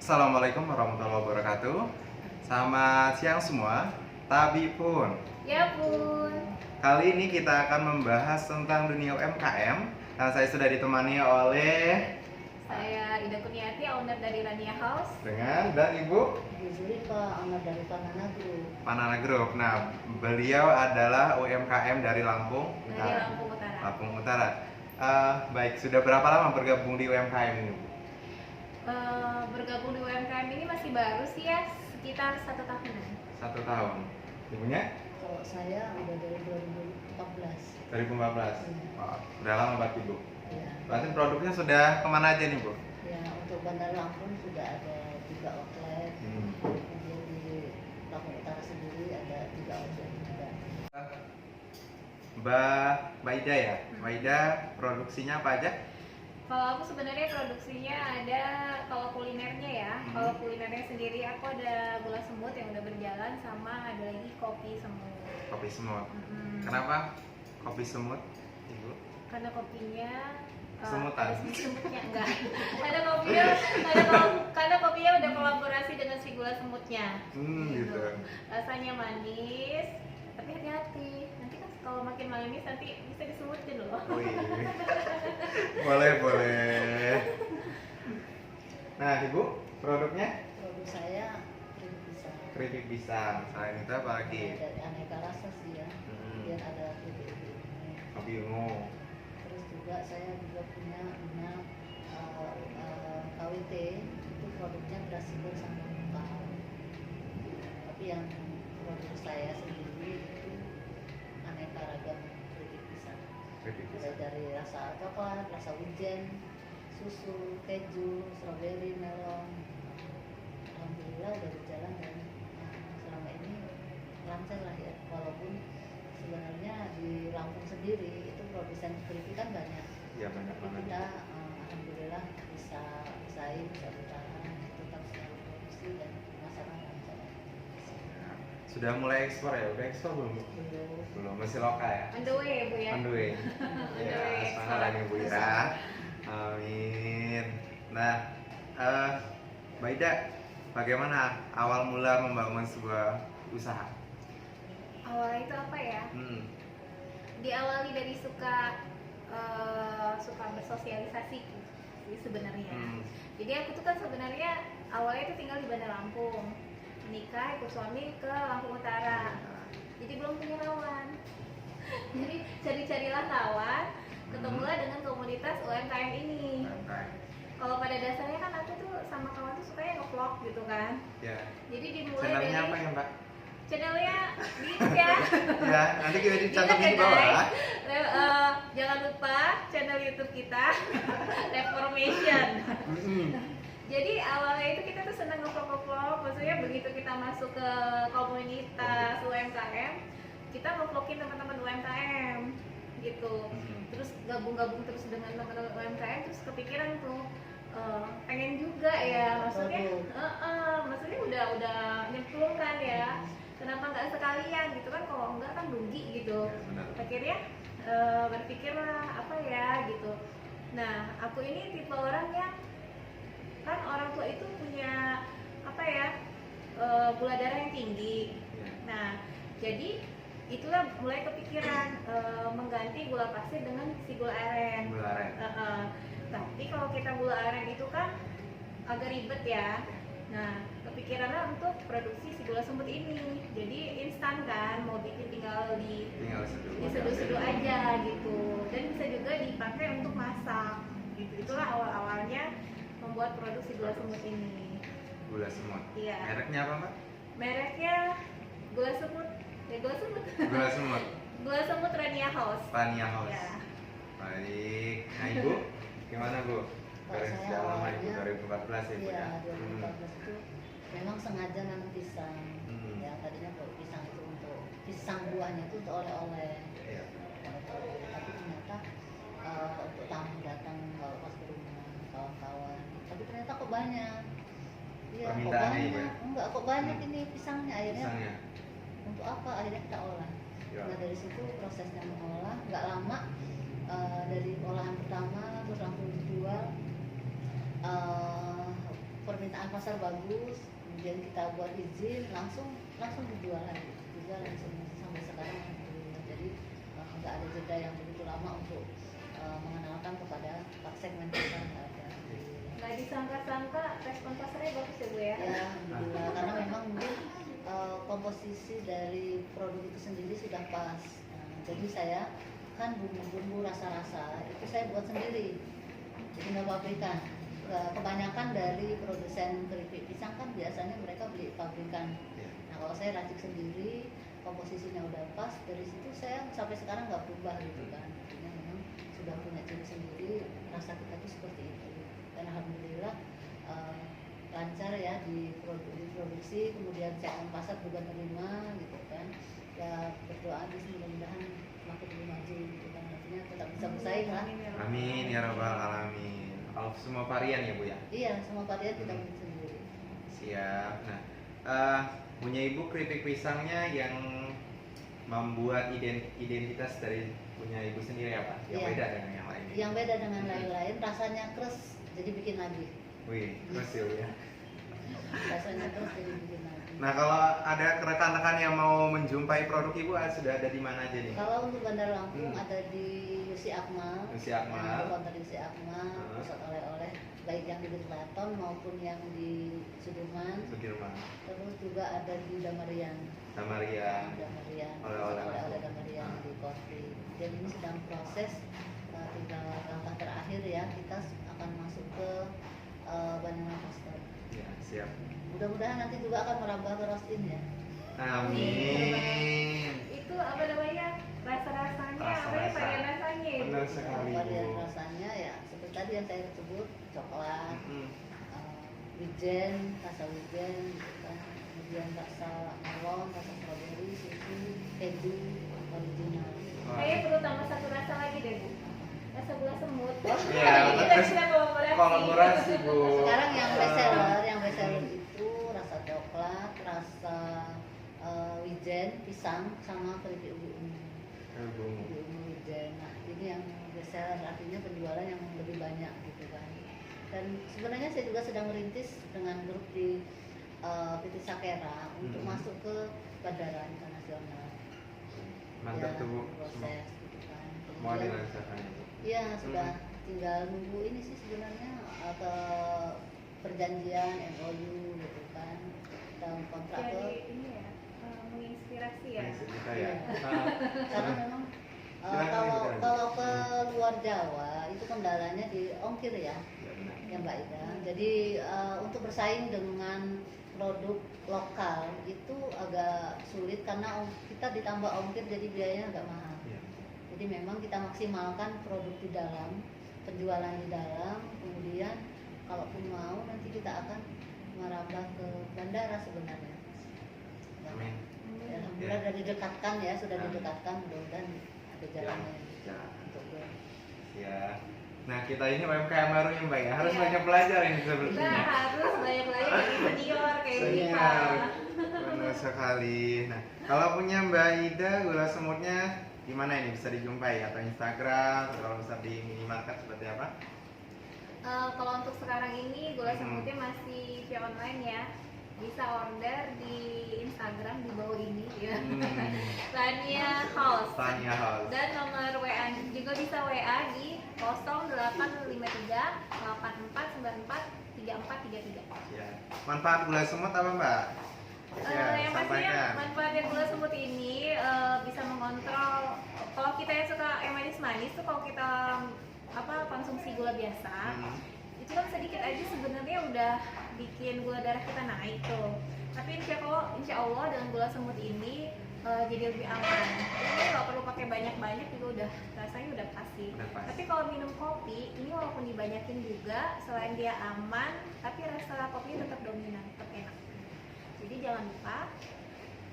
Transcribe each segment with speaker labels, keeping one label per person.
Speaker 1: Assalamualaikum warahmatullahi wabarakatuh. Selamat siang semua. Tabi pun.
Speaker 2: Ya pun.
Speaker 1: Kali ini kita akan membahas tentang dunia UMKM dan saya sudah ditemani oleh
Speaker 2: Saya Ida Kurniati, owner dari Rania House.
Speaker 1: dan Ibu
Speaker 3: Bu Zulika, owner dari Panana Group.
Speaker 1: Panana Group. Nah, beliau adalah UMKM dari Lampung
Speaker 2: Dari Lampung Utara.
Speaker 1: Lampung Utara. Baik, sudah berapa lama bergabung di UMKM ini, Bu?
Speaker 2: Bergabung di UMKM ini masih baru sih ya, sekitar 1 tahunan.
Speaker 1: 1 tahun. Ibunya?
Speaker 3: Kalau saya udah dari 2014.
Speaker 1: 2014. Wah, udah lama berarti, Bu.
Speaker 3: Ya,
Speaker 1: Berarti produknya sudah kemana aja nih, Bu?
Speaker 3: ya untuk Bandar Lampung sudah ada 3 outlet. Kemudian di Lampung Utara sendiri ada 3 outlet juga.
Speaker 1: Mbak Ida ya? Mbak Ida produksinya apa aja?
Speaker 2: Kalau aku sebenarnya produksinya ada, kalau kulinernya ya, kalau kulinernya sendiri aku ada gula semut yang udah berjalan, sama ada lagi kopi semut.
Speaker 1: Kopi semut. Kenapa kopi semut, Ibu?
Speaker 2: Karena kopinya
Speaker 1: Semutan?
Speaker 2: ada semutnya enggak. Karena kopinya udah kolaborasi dengan si gula semutnya.
Speaker 1: Gitu.
Speaker 2: Rasanya manis, tapi hati-hati. Nanti kan kalau makin manis nanti bisa disemutin loh.
Speaker 1: Wih. Boleh. Nah, Ibu, produknya
Speaker 3: Produk saya ini bisa
Speaker 1: keripik pisang. Selain itu apa lagi?
Speaker 3: dari aneka rasa sih ya. Kemudian ada keripik ini.
Speaker 1: Kopi ungu.
Speaker 3: Terus juga saya juga punya KWT, itu produknya beras siber sama lokal. Tapi yang produk saya sendiri itu aneka ragam keripik pisang.
Speaker 1: Keripik
Speaker 3: Mulai
Speaker 1: pisang.
Speaker 3: dari rasa coklat, rasa wijen, susu, keju, strawberry, melon. Alhamdulillah udah berjalan dan selama ini lancar lah ya. Walaupun sebenarnya di Lampung sendiri itu produsen keripik kan banyak.
Speaker 1: Iya, banyak
Speaker 3: Tapi
Speaker 1: banget.
Speaker 3: kita alhamdulillah bisa bersaing, bisa bertahan, tetap selalu produksi dan masalah lancar.
Speaker 1: Sudah mulai ekspor ya? Udah ekspor belum, Bu? Belum, masih lokal ya?
Speaker 2: On the way ya Bu ya.
Speaker 1: On the way.
Speaker 2: On the
Speaker 1: Ya,
Speaker 2: way,
Speaker 1: semangat
Speaker 2: ekspor.
Speaker 1: lagi Bu ya. Amin. Nah, Mbak Ida, bagaimana awal mula membangun sebuah usaha?
Speaker 2: Awalnya itu apa ya? Diawali dari suka bersosialisasi sih sebenarnya. Jadi aku tuh kan sebenarnya awalnya itu tinggal di Bandar Lampung, menikah ikut suami ke Lampung Utara. Jadi belum punya kawan. Jadi cari-carilah kawan, ketemulah dengan komunitas UMKM ini. Kalau pada dasarnya kan aku tuh sama kawan tuh sukanya nge-vlog gitu kan.
Speaker 1: Ya.
Speaker 2: Jadi dimulai
Speaker 1: Channelnya
Speaker 2: dari
Speaker 1: apa ya, Mbak?
Speaker 2: channelnya di YouTube ya.
Speaker 1: Ya, nanti kita dicatat
Speaker 2: Ingat
Speaker 1: di bawah.
Speaker 2: guys, jangan lupa channel YouTube kita Reformation. Jadi awalnya itu kita tuh seneng nge-vlog, maksudnya begitu kita masuk ke komunitas UMKM, kita nge-vlogin teman-teman UMKM gitu. Terus gabung terus dengan teman-teman UMKM, terus kepikiran tuh pengen juga ya, maksudnya udah nyemplung kan ya. Kenapa nggak sekalian gitu kan, kalau enggak kan rugi gitu. Akhirnya berpikirlah apa ya gitu. Nah, aku ini tipe orang yang kan orang tua itu punya apa ya, gula darah yang tinggi. Nah, jadi itulah mulai kepikiran mengganti gula pasir dengan si gula aren. Tapi kalau kita gula aren itu kan agak ribet ya. Nah, kepikirannya untuk produksi si gula semut ini. Jadi instan kan, mau bikin tinggal diseduh-seduh aja gitu. Dan bisa juga dipakai untuk masak gitu. Itulah awal-awalnya membuat produksi gula semut ini.
Speaker 1: Gula semut.
Speaker 2: Iya.
Speaker 1: Mereknya apa, Mbak?
Speaker 2: Mereknya gula semut. Ya gula semut.
Speaker 1: Gula semut.
Speaker 2: Gula semut Rania House.
Speaker 1: Rania House.
Speaker 2: Ya.
Speaker 1: Baik. Nah, Ibu, gimana, Bu? Dari
Speaker 3: Saya
Speaker 1: sejak lama Ibu,
Speaker 3: awalnya
Speaker 1: 2014 ya, Bu ya?
Speaker 3: Iya, 2014 itu memang sengaja nanam pisang. Ya, tadinya kalau pisang itu untuk pisang buahnya itu untuk oleh-oleh.
Speaker 1: Iya.
Speaker 3: Tapi ternyata untuk tamu datang kalau pas ke rumah kawan-kawan. Tapi ternyata kok banyak. Iya, kok
Speaker 1: Permintaannya, Ibu ya?
Speaker 3: banyak. Enggak, kok banyak ini pisangnya. Akhirnya
Speaker 1: Pisangnya.
Speaker 3: untuk apa? Akhirnya kita olah.
Speaker 1: Ya.
Speaker 3: Nah, dari situ prosesnya mengolah nggak lama. Dari olahan pertama terus langsung dijual. permintaan pasar bagus, kemudian kita buat izin, langsung dijual lagi, dijual langsung sampai sekarang alhamdulillah. Jadi nggak ada jeda yang begitu lama untuk mengenalkan kepada segmen pasar, nggak ada.
Speaker 2: Nggak disangka-sangka respon pasarnya bagus ya Bu ya?
Speaker 3: Ya alhamdulillah, karena memang mungkin komposisi dari produk itu sendiri sudah pas. Jadi saya kan bumbu-bumbu rasa-rasa itu saya buat sendiri, jadi nggak pabrikan. Kebanyakan dari produsen keripik pisang kan biasanya mereka beli pabrikan. Nah kalau saya racik sendiri, komposisinya udah pas, dari situ saya sampai sekarang nggak berubah gitu kan. Artinya memang sudah punya ciri sendiri, rasa kita tuh seperti itu. Dan alhamdulillah lancar ya diproduksi, kemudian segmen pasar juga terima gitu kan. Ya berdoa aja sih mudah-mudahan makin lebih maju gitu kan, artinya tetap bisa bersaing lah.
Speaker 1: Amin ya rabbal alamin. Kalau semua varian ya Bu ya?
Speaker 3: Iya, semua varian kita bikin sendiri.
Speaker 1: Siap. Nah, punya Ibu keripik pisangnya yang membuat identitas dari punya Ibu sendiri apa? Yang
Speaker 3: Iya.
Speaker 1: beda dengan yang lain?
Speaker 3: Yang beda dengan lain-lain, rasanya keras, jadi bikin lagi.
Speaker 1: Wih, terus ya Bu ya.
Speaker 3: Rasanya keras, jadi bikin lagi.
Speaker 1: Nah, kalau ada rekan-rekan yang mau menjumpai produk Ibu sudah ada di mana aja nih?
Speaker 3: Kalau untuk Bandar Lampung ada di Yusi Akmal.
Speaker 1: Yusi Akmal.
Speaker 3: Ada konter Yusi Akmal, pusat oleh-oleh baik yang di Keraton maupun yang di Sudirman. Terus juga ada di Damarian. Damarian. Oleh-oleh Damarian di Kopi. Dan ini sedang proses, tinggal langkah terakhir ya, kita akan masuk ke Banana Coaster.
Speaker 1: Ya, siap.
Speaker 3: Mudah-mudahan nanti juga akan merambah ke roastin ya.
Speaker 1: Amin.
Speaker 2: Itu apa namanya? Rasa-rasanya, apa ya varian rasanya ya?
Speaker 1: Benar sekali
Speaker 3: Varian
Speaker 1: Bu.
Speaker 3: rasanya ya seperti tadi yang saya sebut, coklat, wijen, rasa wijen, gitu kan. Kemudian rasa melon, rasa strawberry, susu, keju, original.
Speaker 2: Saya perlu tambah satu rasa lagi deh Bu. Rasa gula semut.
Speaker 1: Iya,
Speaker 2: Kita sudah
Speaker 1: kolaborasi Bu.
Speaker 3: Sekarang yang bestseller itu rasa coklat, rasa wijen, pisang, sama keripik ubi ungu. Ubi ungu wijen. Nah ini yang bestseller, artinya penjualan yang lebih banyak gitu kan. Dan sebenarnya saya juga sedang merintis dengan grup di PT Sakera untuk masuk ke bandara internasional.
Speaker 1: Mantap
Speaker 3: Ya,
Speaker 1: tuh Bu.
Speaker 3: proses gitu kan.
Speaker 1: Mau
Speaker 3: Kemudian-
Speaker 1: dirasakan itu.
Speaker 3: Iya sudah, tinggal nunggu ini sih sebenarnya ke perjanjian MOU gitu kan, dalam kontrak
Speaker 2: Jadi
Speaker 3: ke
Speaker 2: ini ya, menginspirasi ya.
Speaker 1: Kita ya.
Speaker 3: karena memang kalau ke luar Jawa itu kendalanya di ongkir ya, ya Mbak Ida. Jadi untuk bersaing dengan produk lokal itu agak sulit karena kita ditambah ongkir jadi biayanya agak mahal. Jadi memang kita maksimalkan produk di dalam, penjualan di dalam, kemudian kalaupun mau nanti kita akan merambah ke bandara sebenarnya.
Speaker 1: Amin.
Speaker 3: Ya, alhamdulillah sudah didekatkan ya, sudah didekatkan, mudah-mudahan ada jalannya
Speaker 1: Jalan.
Speaker 3: untuk ke.
Speaker 1: Ya. Nah, kita ini UMKM baru ya Mbak ya, harus
Speaker 2: Iya.
Speaker 1: banyak belajar ini
Speaker 2: Kita
Speaker 1: sebenarnya.
Speaker 2: harus banyak-banyak jadi senior kayak
Speaker 1: Senior.
Speaker 2: Diva.
Speaker 1: Benar sekali. Nah, kalau punya Mbak Ida gula semutnya gimana ini, bisa dijumpai atau Instagram atau kalau bisa di minimarket seperti apa?
Speaker 2: Kalau untuk sekarang ini gula semutnya masih via online ya. Bisa order di Instagram di bawah ini ya. Tania House.
Speaker 1: Tanya House.
Speaker 2: Dan nomor WA juga bisa WA di 0853 8494 3433.
Speaker 1: Ya. Manfaat gula semut apa Mbak?
Speaker 2: Yang pastinya manfaatnya gula semut ini bisa mengontrol, kalau kita yang suka yang manis-manis tuh, kalau kita konsumsi gula biasa itu kan sedikit aja sebenarnya udah bikin gula darah kita naik tuh. Tapi insya Allah dengan gula semut ini jadi lebih aman. Ini nggak perlu pakai banyak-banyak juga udah rasanya udah pasti. Tapi kalau minum kopi ini walaupun dibanyakin juga, selain dia aman, tapi rasa kopinya tetap dominan, tetap enak. Jadi jangan lupa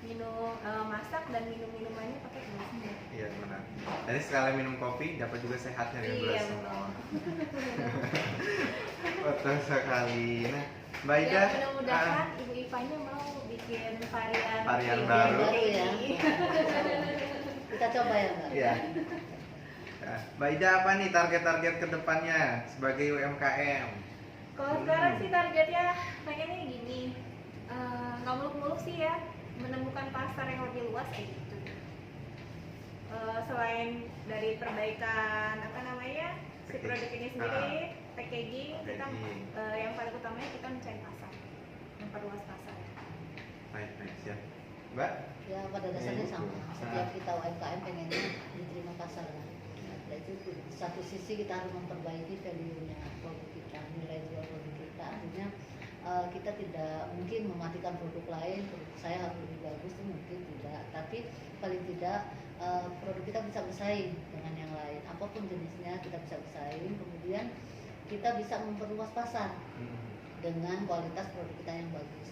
Speaker 2: minum masak dan minum-minumannya pakai gula semut.
Speaker 1: Iya benar. Jadi sekali minum kopi dapat juga sehatnya dengan gula
Speaker 2: Iya,
Speaker 1: semut. Betul sekali. Nah, Mbak Ida,
Speaker 2: Ya, mudah-mudahan Ibu Ivanya mau bikin varian
Speaker 1: baru
Speaker 3: ya. Kita coba ya Mbak.
Speaker 1: Iya. Nah, Mbak Ida, apa nih target-target kedepannya sebagai UMKM?
Speaker 2: Kalau sekarang sih targetnya pengennya gini, nggak muluk-muluk sih ya, menemukan pasar yang lebih luas kayak gitu. Selain dari perbaikan apa namanya si produk ini sendiri, packaging, kita yang paling utamanya kita mencari pasar, memperluas pasar.
Speaker 1: Baik, siap. Mbak?
Speaker 3: Ya pada dasarnya sama. Setiap kita UMKM pengennya diterima pasar kan. Nah, itu di satu sisi kita harus memperbaiki value-nya produk kita, nilai jual produk kita. Artinya kita tidak mungkin mematikan produk lain, produk saya harus lebih bagus itu mungkin tidak. Tapi paling tidak produk kita bisa bersaing dengan yang lain. Apapun jenisnya kita bisa bersaing. Kemudian kita bisa memperluas pasar dengan kualitas produk kita yang bagus.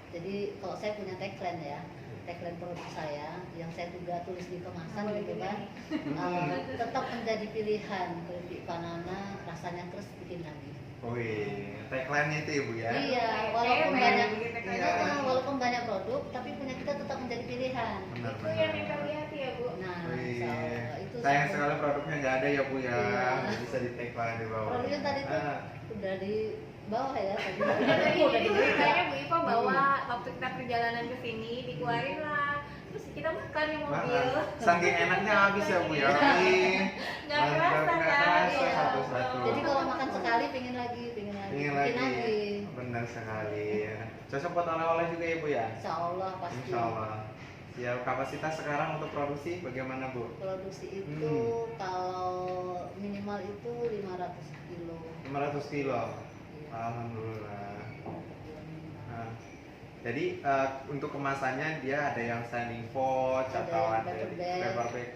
Speaker 3: Jadi kalau saya punya tagline ya, tagline produk saya yang saya juga tulis di kemasan gitu kan, tetap menjadi pilihan keripik banana, rasanya terus bikin lagi.
Speaker 1: Wih, tagline-nya itu ya Bu ya?
Speaker 3: Iya, walaupun banyak produk, tapi punya kita tetap menjadi pilihan.
Speaker 1: Benar,
Speaker 2: Itu yang kita lihat ya Bu.
Speaker 3: Nah,
Speaker 1: Wih,
Speaker 3: itu
Speaker 1: sayang sekali produknya nggak ada ya Bu ya,
Speaker 3: Iya.
Speaker 1: nggak bisa di tagline di bawah.
Speaker 3: Produknya tadi tuh udah di bawah ya tadi.
Speaker 2: Jadi ceritanya Bu Ipa bawa waktu kita perjalanan ke sini dikeluarin lah, terus kita makan di mobil.
Speaker 1: Saking enaknya habis ya Bu ya.
Speaker 2: Nggak kerasa
Speaker 1: nggak
Speaker 2: kan?
Speaker 1: kerasa
Speaker 2: Iya.
Speaker 1: satu-satu.
Speaker 3: Jadi kalau makan sekali pengen lagi,
Speaker 1: Ingin
Speaker 3: bikin
Speaker 1: lagi. Benar sekali. Cocok buat oleh-oleh juga ya Bu ya?
Speaker 3: Insya Allah pasti.
Speaker 1: Insya Allah. Ya, kapasitas sekarang untuk produksi bagaimana Bu?
Speaker 3: Produksi itu kalau minimal itu 500 kilo.
Speaker 1: 500 kilo.
Speaker 3: Iya.
Speaker 1: Alhamdulillah. Nah, jadi untuk kemasannya dia ada yang standing pouch
Speaker 3: Ada
Speaker 1: atau
Speaker 3: yang
Speaker 1: ada
Speaker 3: paper bag.
Speaker 1: paper bag,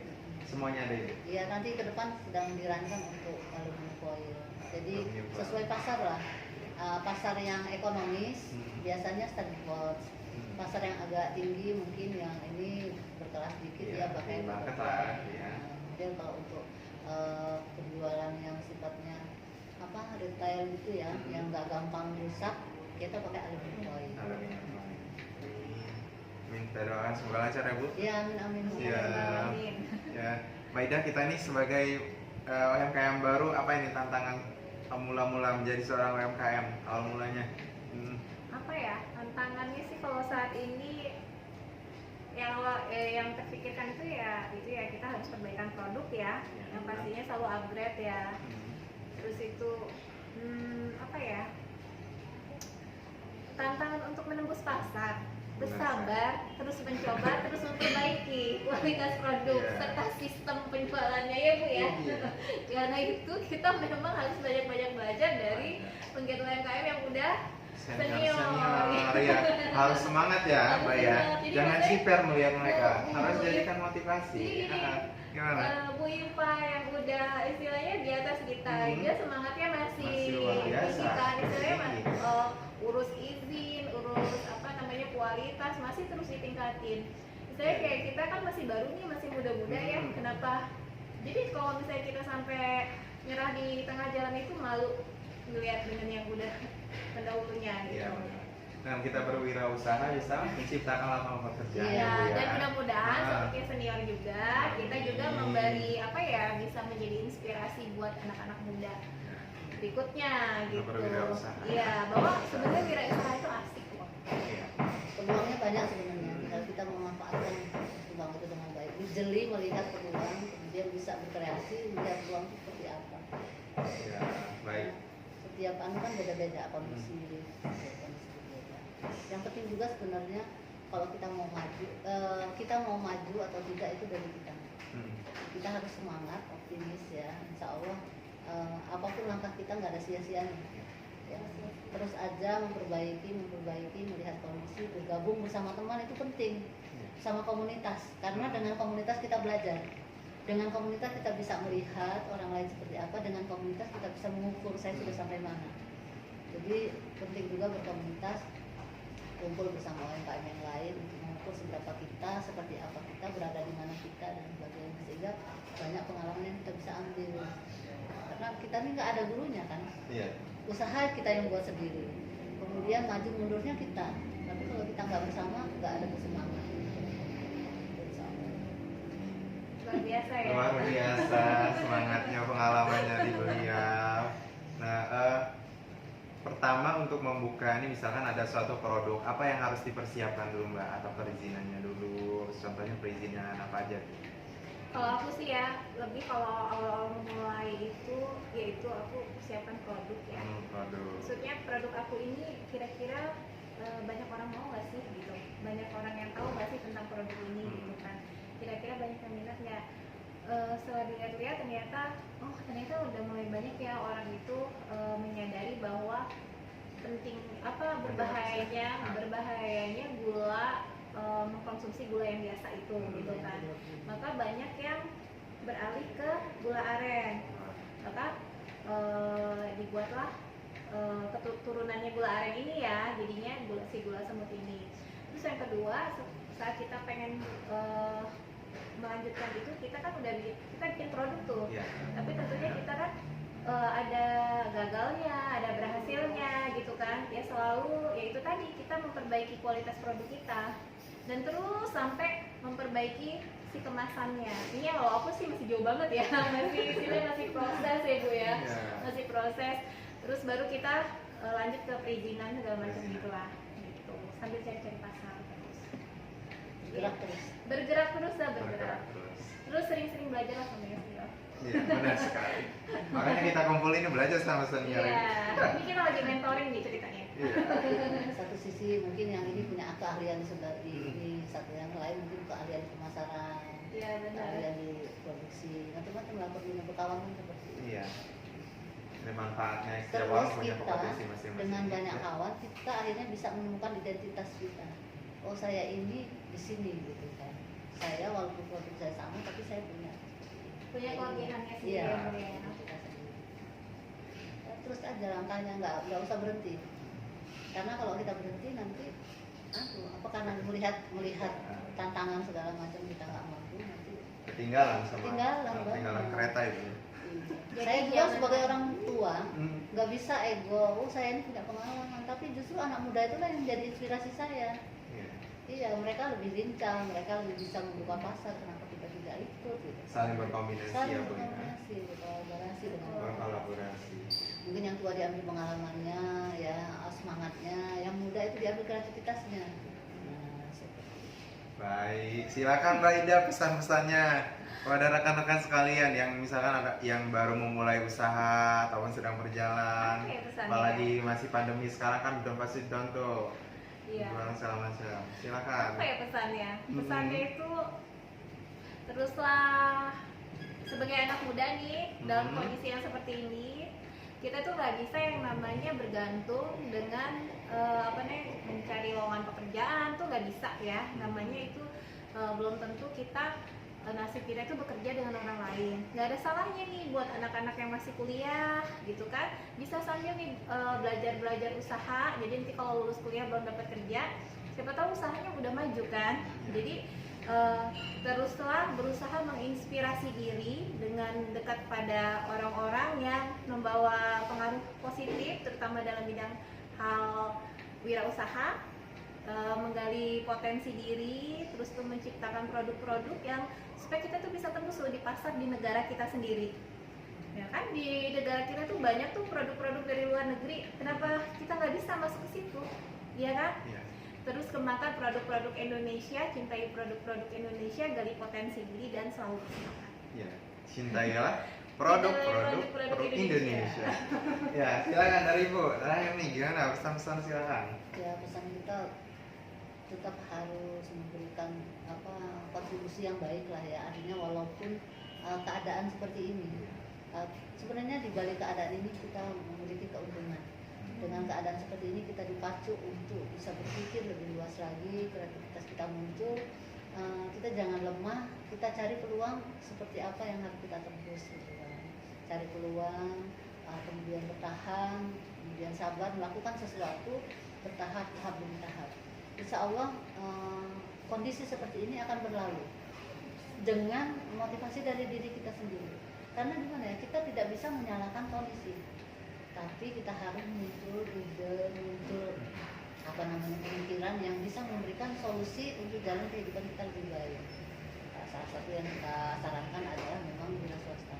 Speaker 1: semuanya ada ya.
Speaker 3: Iya, nanti ke depan sedang dirancang untuk aluminium foil. Jadi
Speaker 1: Aluminium foil.
Speaker 3: sesuai pasar lah. Pasar yang ekonomis biasanya standing pouch. Pasar yang agak tinggi mungkin yang ini berkelas dikit
Speaker 1: Iya,
Speaker 3: ya pakai
Speaker 1: banget
Speaker 3: paper
Speaker 1: lah,
Speaker 3: bag.
Speaker 1: iya.
Speaker 3: Kemudian kalau untuk penjualan yang sifatnya apa retail gitu ya, yang nggak gampang rusak, kita pakai aluminium foil.
Speaker 1: Aluminium foil. Minta doakan semoga lancar ya Bu.
Speaker 3: Iya, amin amin.
Speaker 1: Iya.
Speaker 2: Amin.
Speaker 1: Ya, Mbak Ida, kita nih sebagai UMKM baru, apa ini tantangan mula-mula menjadi seorang UMKM awal mulanya?
Speaker 2: Apa ya tantangannya sih kalau saat ini yang terpikirkan itu ya kita harus perbaikan produk ya, yang pastinya selalu upgrade ya. Terus itu apa ya, tantangan untuk menembus pasar, bersabar, terus mencoba, terus memperbaiki kualitas produk
Speaker 1: Iya.
Speaker 2: serta sistem penjualannya ya Bu ya.
Speaker 1: Iya.
Speaker 2: Karena itu kita memang harus banyak-banyak belajar dari penggiat UMKM yang udah senior.
Speaker 1: Ya, harus semangat ya
Speaker 2: Harus
Speaker 1: Mbak ya.
Speaker 2: semangat. Jadi
Speaker 1: Jangan
Speaker 2: maksudnya-
Speaker 1: siper melihat mereka,
Speaker 2: Bu
Speaker 1: harus
Speaker 2: Ipa-
Speaker 1: jadikan motivasi.
Speaker 2: Jadi
Speaker 1: Gimana?
Speaker 2: Bu Ipa yang udah istilahnya di atas kita, dia semangatnya masih
Speaker 1: luar biasa.
Speaker 2: tinggi kan, istilahnya
Speaker 1: Tinggi.
Speaker 2: urus izin, urus apa namanya kualitas masih terus ditingkatin. Istilahnya kayak kita kan masih baru nih, masih muda-muda ya. Kenapa? Jadi kalau misalnya kita sampai nyerah di tengah jalan itu malu ngelihat dengan yang udah pendahulunya gitu.
Speaker 1: Iya, benar. Dengan kita berwirausaha bisa menciptakan lapangan pekerjaan
Speaker 3: Iya,
Speaker 1: ya, Bu ya.
Speaker 2: Dan mudah-mudahan
Speaker 1: Nah.
Speaker 2: seperti senior juga, kita juga memberi apa ya, bisa menjadi inspirasi buat anak-anak muda berikutnya gitu.
Speaker 1: Berwirausaha.
Speaker 2: Iya, bahwa sebenarnya wirausaha itu asik kok.
Speaker 1: Iya.
Speaker 3: Peluangnya banyak sebenarnya. Tinggal kita memanfaatkan peluang itu dengan baik. Jeli melihat peluang, kemudian bisa berkreasi melihat peluang itu seperti apa.
Speaker 1: Ya, baik.
Speaker 3: Setiap anu kan beda-beda kondisi, beda. Yang penting juga sebenarnya kalau kita mau maju atau tidak itu dari kita. Kita harus semangat, optimis ya. Insya Allah apapun langkah kita nggak ada sia-sianya. Ya, terus aja memperbaiki, melihat kondisi, bergabung bersama teman itu penting, sama komunitas. Karena dengan komunitas kita belajar. Dengan komunitas kita bisa melihat orang lain seperti apa. Dengan komunitas kita bisa mengukur saya sudah sampai mana. Jadi penting juga berkomunitas, kumpul bersama UMKM yang lain untuk mengukur seberapa kita, seperti apa kita, berada di mana kita dan sebagainya, sehingga banyak pengalaman yang kita bisa ambil. Karena kita ini nggak ada gurunya kan,
Speaker 1: Iya.
Speaker 3: usaha kita yang buat sendiri. Kemudian maju mundurnya kita. Tapi kalau kita nggak bersama, nggak ada kesemangat.
Speaker 2: Luar biasa ya.
Speaker 1: Luar biasa semangatnya, pengalamannya di beliau. Nah, pertama untuk membuka ini misalkan ada suatu produk, apa yang harus dipersiapkan dulu Mbak? Atau perizinannya dulu, contohnya perizinan apa aja tuh?
Speaker 2: Kalau aku sih ya, lebih kalau awal mulai itu, yaitu aku persiapan produk ya.
Speaker 1: Produk.
Speaker 2: Maksudnya produk aku ini kira-kira banyak orang mau nggak sih gitu, banyak orang yang tahu nggak sih tentang produk ini gitu kan, kira-kira banyak yang minat nggak. Setelah dilihat-lihat ternyata udah mulai banyak ya orang itu menyadari bahwa penting berbahayanya gula, mengkonsumsi gula yang biasa itu gitu kan. Maka banyak yang beralih ke gula aren. Maka dibuatlah keturunannya gula aren ini ya, jadinya gula semut ini. Terus yang kedua, saat kita pengen melanjutkan itu, kita kan kita bikin produk tuh, tapi tentunya kita kan ada gagalnya, ada berhasilnya gitu kan. Ya selalu, ya itu tadi, kita memperbaiki kualitas produk kita dan terus sampai memperbaiki si kemasannya. Ini kalau aku sih masih jauh banget ya, masih proses ya Bu ya, masih proses. Terus baru kita lanjut ke perizinan segala macam gitulah, gitu. Sambil cari-cari pasar terus. Bergerak terus. Terus sering-sering belajar lah sama senior.
Speaker 1: Iya, benar sekali. Makanya kita kumpul ini belajar sama senior.
Speaker 2: Iya, ini kita lagi mentoring nih ceritanya.
Speaker 3: Satu sisi mungkin yang ini punya keahlian ini, satu yang lain mungkin keahlian pemasaran, keahlian di produksi, macam-macam lah, punya perkawanan seperti itu. Iya.
Speaker 1: Ada manfaatnya, setiap
Speaker 3: Terus
Speaker 1: orang punya
Speaker 3: kita
Speaker 1: kompetensi masing-masing.
Speaker 3: dengan banyak kawan, kita akhirnya bisa menemukan identitas kita. Oh, saya ini di sini gitu kan. Saya walaupun produk saya sama, tapi saya punya
Speaker 2: kelebihannya sendiri.
Speaker 3: Iya.
Speaker 2: Ya.
Speaker 3: Ya, terus aja langkahnya, nggak usah berhenti. Karena kalau kita berhenti nanti, karena melihat tantangan segala macam kita nggak mampu, nanti
Speaker 1: ketinggalan kereta itu.
Speaker 2: Jadi
Speaker 3: saya juga sebagai orang tua nggak bisa ego. Saya ini punya pengalaman, tapi justru anak muda itulah yang jadi inspirasi saya. Iya, mereka lebih lincah, mereka lebih bisa membuka pasar. Kenapa kita tidak ikut? Gitu.
Speaker 1: Saling berkombinasi ya Bu.
Speaker 3: Berkolaborasi dengan
Speaker 1: berkolaborasi.
Speaker 3: Mungkin yang tua diambil pengalamannya, ya semangatnya. Yang muda itu diambil kreativitasnya.
Speaker 1: Baik, silakan Mbak Ida pesan-pesannya kepada rekan-rekan sekalian yang misalkan ada yang baru memulai usaha ataupun sedang berjalan, apalagi masih pandemi sekarang kan udah pasti down tuh. Jualan segala macam. Silakan.
Speaker 2: Apa ya pesannya? Pesannya itu teruslah sebagai anak muda nih dalam kondisi yang seperti ini, kita tuh nggak bisa yang namanya bergantung dengan mencari lowongan pekerjaan tuh nggak bisa ya. Namanya itu belum tentu nasib kita itu bekerja dengan orang lain. Nggak ada salahnya nih buat anak-anak yang masih kuliah gitu kan, bisa sambil nih belajar usaha. Jadi nanti kalau lulus kuliah belum dapat kerja, siapa tahu usahanya udah maju kan. Jadi teruslah berusaha menginspirasi diri dengan dekat pada orang-orang yang membawa pengaruh positif, terutama dalam bidang hal wirausaha, menggali potensi diri, terus tuh menciptakan produk-produk yang supaya kita tuh bisa tembus di pasar di negara kita sendiri. Ya kan, di negara kita tuh banyak tuh produk-produk dari luar negeri. Kenapa kita nggak bisa masuk ke situ? Ya kan? Terus kembangkan produk-produk Indonesia, cintai produk-produk Indonesia, gali potensi diri dan selalu bersemangat.
Speaker 1: Ya, cintailah produk Indonesia. Ya, silakan dari Ibu. Terakhir nih, gimana pesan-pesan silakan.
Speaker 3: Ya, pesan kita tetap harus memberikan kontribusi yang baik lah ya. Artinya walaupun keadaan seperti ini, sebenarnya di balik keadaan ini kita memiliki keuntungan. Dengan keadaan seperti ini kita dipacu untuk bisa berpikir lebih luas lagi, kreativitas kita muncul. Kita jangan lemah, kita cari peluang seperti apa yang harus kita tembus gitu kan. Cari peluang, kemudian bertahan, kemudian sabar, melakukan sesuatu bertahap demi tahap. Insya Allah kondisi seperti ini akan berlalu dengan motivasi dari diri kita sendiri. Karena gimana ya, kita tidak bisa menyalahkan kondisi, tapi kita harus muncul pemikiran yang bisa memberikan solusi untuk jalan kehidupan kita lebih baik. Salah satu yang kita sarankan adalah memang wira swasta.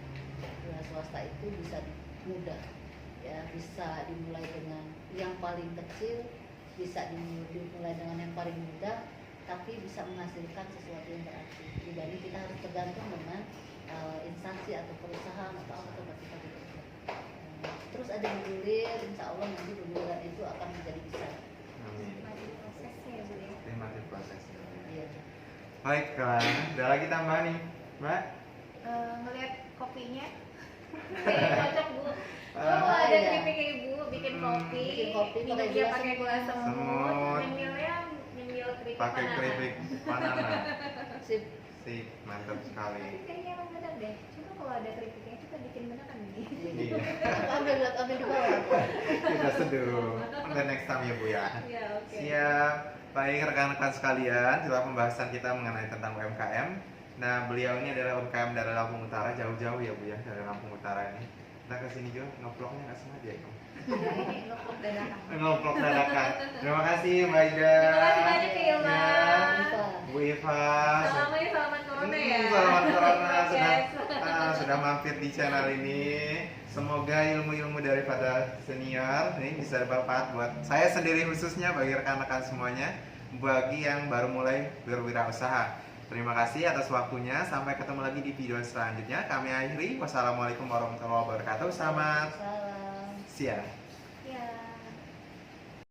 Speaker 3: Wira swasta itu bisa mudah ya bisa dimulai dengan yang paling kecil, bisa dimulai dengan yang paling mudah, tapi bisa menghasilkan sesuatu yang berarti dibanding kita harus tergantung dengan instansi atau perusahaan atau apa tempat kita bekerja. Terus ada bergulir, insya Allah nanti berguliran itu akan menjadi besar.
Speaker 1: Amin.
Speaker 2: Nikmati prosesnya ya Bu ya.
Speaker 1: Nikmati prosesnya.
Speaker 3: Iya.
Speaker 1: Baiklah, ada lagi tambahan nih, Mbak?
Speaker 2: Ngelihat kopinya kayak cocok Bu. Oh,
Speaker 1: Ah,
Speaker 2: ada
Speaker 3: iya.
Speaker 2: keripik Ibu bikin kopi,
Speaker 3: bikin kopi pakai
Speaker 2: minumnya
Speaker 3: gula
Speaker 2: pakai gula
Speaker 3: semut.
Speaker 2: semut, nyemilnya nyemil keripik
Speaker 1: Pakai
Speaker 2: banana.
Speaker 1: keripik banana.
Speaker 3: Sip.
Speaker 1: Sip, mantap
Speaker 2: Tapi
Speaker 1: sekali.
Speaker 2: kayaknya emang benar deh. Coba kalau ada keripiknya kita bikin beneran nih.
Speaker 1: Iya.
Speaker 3: Ambil di bawah.
Speaker 1: Kita seduh. Until next time ya Bu ya.
Speaker 2: Iya, oke.
Speaker 1: Siap. Baik rekan-rekan sekalian, setelah pembahasan kita mengenai tentang UMKM. Nah, beliau ini adalah UMKM dari Lampung Utara, jauh-jauh ya Bu ya, dari Lampung Utara ini. Kita kesini juga ngeploknya nggak sengaja ya.
Speaker 2: Ini ngeplok dadakan.
Speaker 1: Ngeplok dadakan. Terima kasih Mbak Ida.
Speaker 2: Terima kasih banyak ya Ilma.
Speaker 1: Ya, Bu Iva.
Speaker 2: Salamnya salaman corona ya.
Speaker 1: Selamat corona sudah
Speaker 2: Yes.
Speaker 1: sudah mampir di channel ini. Semoga ilmu-ilmu daripada senior ini bisa bermanfaat buat saya sendiri khususnya, bagi rekan-rekan semuanya, bagi yang baru mulai berwirausaha. Terima kasih atas waktunya. Sampai ketemu lagi di video selanjutnya. Kami akhiri. Wassalamualaikum warahmatullahi wabarakatuh. Selamat
Speaker 3: Salam.
Speaker 1: siang.